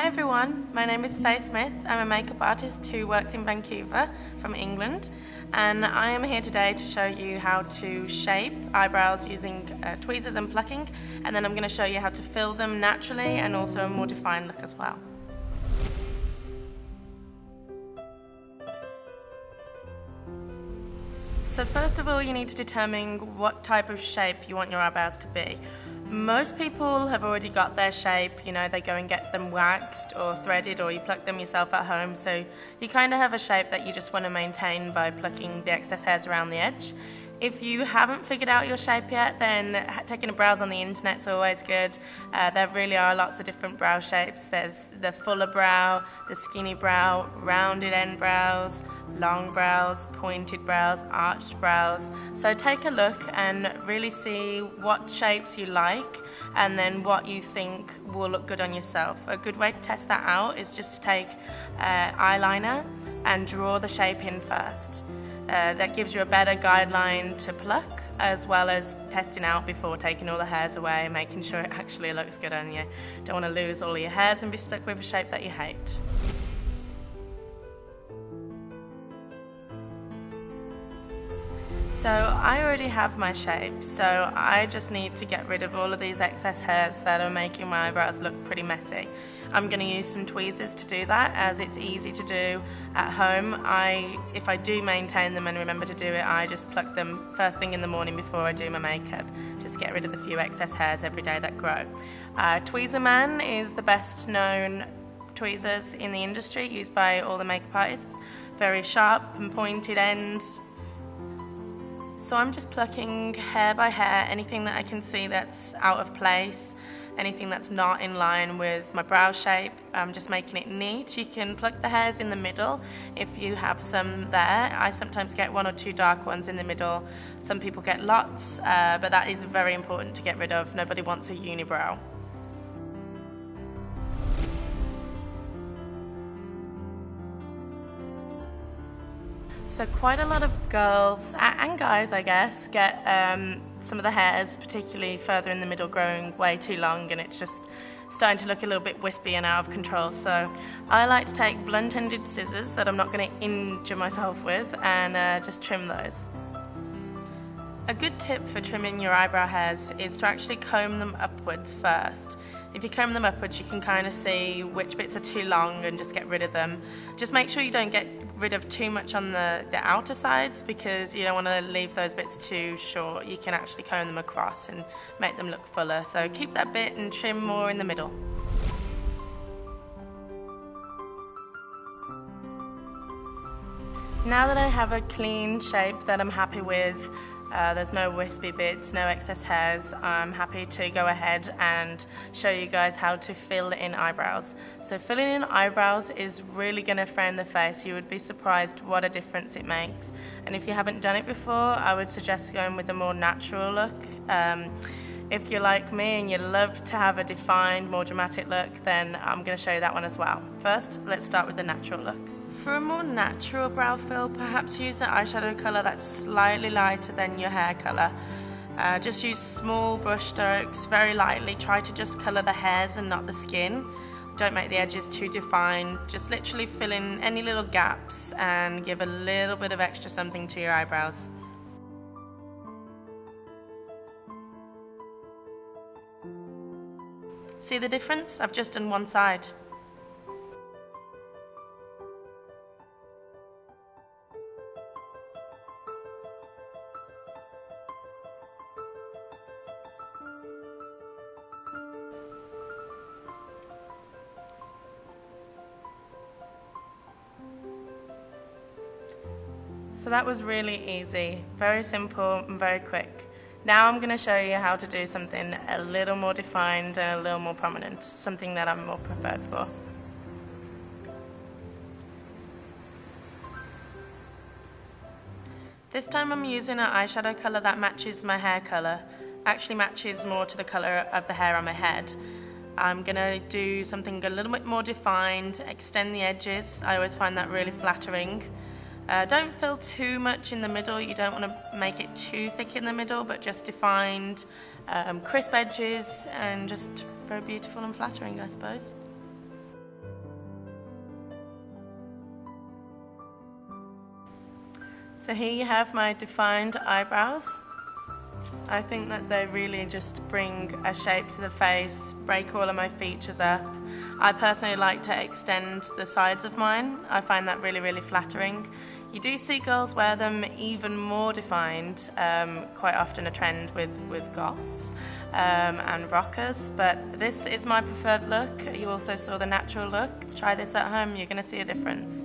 everyone, my name is Faye Smith. I'm a makeup artist who works in Vancouver from England, and I am here today to show you how to shape eyebrows using tweezers and plucking, and then I'm going to show you how to fill them naturally and also a more defined look as well. So first of all, you need to determine what type of shape you want your eyebrows to be. Most people have already got their shape, you know, they go and get them waxed or threaded, or you pluck them yourself at home, so you kind of have a shape that you just want to maintain by plucking the excess hairs around the edge. If you haven't figured out your shape yet, then taking a browse on the internet is always good. There really are lots of different brow shapes. There's the fuller brow, the skinny brow, rounded end brows, long brows, pointed brows, arched brows. So take a look and really see what shapes you like and then what you think will look good on yourself. A good way to test that out is just to take eyeliner and draw the shape in first. That gives you a better guideline to pluck, as well as testing out before taking all the hairs away, making sure it actually looks good on you. Don't want to lose all your hairs and be stuck with a shape that you hate. So I already have my shape, so I just need to get rid of all of these excess hairs that are making my eyebrows look pretty messy. I'm going to use some tweezers to do that, as it's easy to do at home. If I do maintain them and remember to do it, I just pluck them first thing in the morning before I do my makeup. Just get rid of the few excess hairs every day that grow. Tweezer Man is the best known tweezers in the industry, used by all the makeup artists. Very sharp and pointed ends. So I'm just plucking hair by hair, anything that I can see that's out of place, anything that's not in line with my brow shape. I'm just making it neat. You can pluck the hairs in the middle if you have some there. I sometimes get one or two dark ones in the middle. Some people get lots, but that is very important to get rid of. Nobody wants a unibrow. So quite a lot of girls, and guys I guess, get some of the hairs, particularly further in the middle, growing way too long, and it's just starting to look a little bit wispy and out of control. So I like to take blunt-ended scissors that I'm not going to injure myself with, and just trim those. A good tip for trimming your eyebrow hairs is to actually comb them upwards first. If you comb them upwards, you can kind of see which bits are too long and just get rid of them. Just make sure you don't get rid of too much on the outer sides, because you don't want to leave those bits too short. You can actually comb them across and make them look fuller. So keep that bit and trim more in the middle. Now that I have a clean shape that I'm happy with, there's no wispy bits, no excess hairs, I'm happy to go ahead and show you guys how to fill in eyebrows. So filling in eyebrows is really going to frame the face. You would be surprised what a difference it makes. And if you haven't done it before, I would suggest going with a more natural look. If you're like me and you love to have a defined, more dramatic look, then I'm going to show you that one as well. First, let's start with the natural look. For a more natural brow fill, perhaps use an eyeshadow colour that's slightly lighter than your hair colour. Just use small brush strokes, very lightly. Try to just colour the hairs and not the skin. Don't make the edges too defined. Just literally fill in any little gaps and give a little bit of extra something to your eyebrows. See the difference? I've just done one side. So that was really easy, very simple and very quick. Now I'm going to show you how to do something a little more defined and a little more prominent, something that I'm more preferred for. This time I'm using an eyeshadow colour that matches my hair colour, actually matches more to the colour of the hair on my head. I'm going to do something a little bit more defined, extend the edges. I always find that really flattering. Don't fill too much in the middle. You don't want to make it too thick in the middle, but just defined, crisp edges, and just very beautiful and flattering, I suppose. So here you have my defined eyebrows. I think that they really just bring a shape to the face, break all of my features up. I personally like to extend the sides of mine. I find that really, really flattering. You do see girls wear them even more defined, quite often a trend with goths and rockers, but this is my preferred look. You also saw the natural look. Try this at home, you're going to see a difference.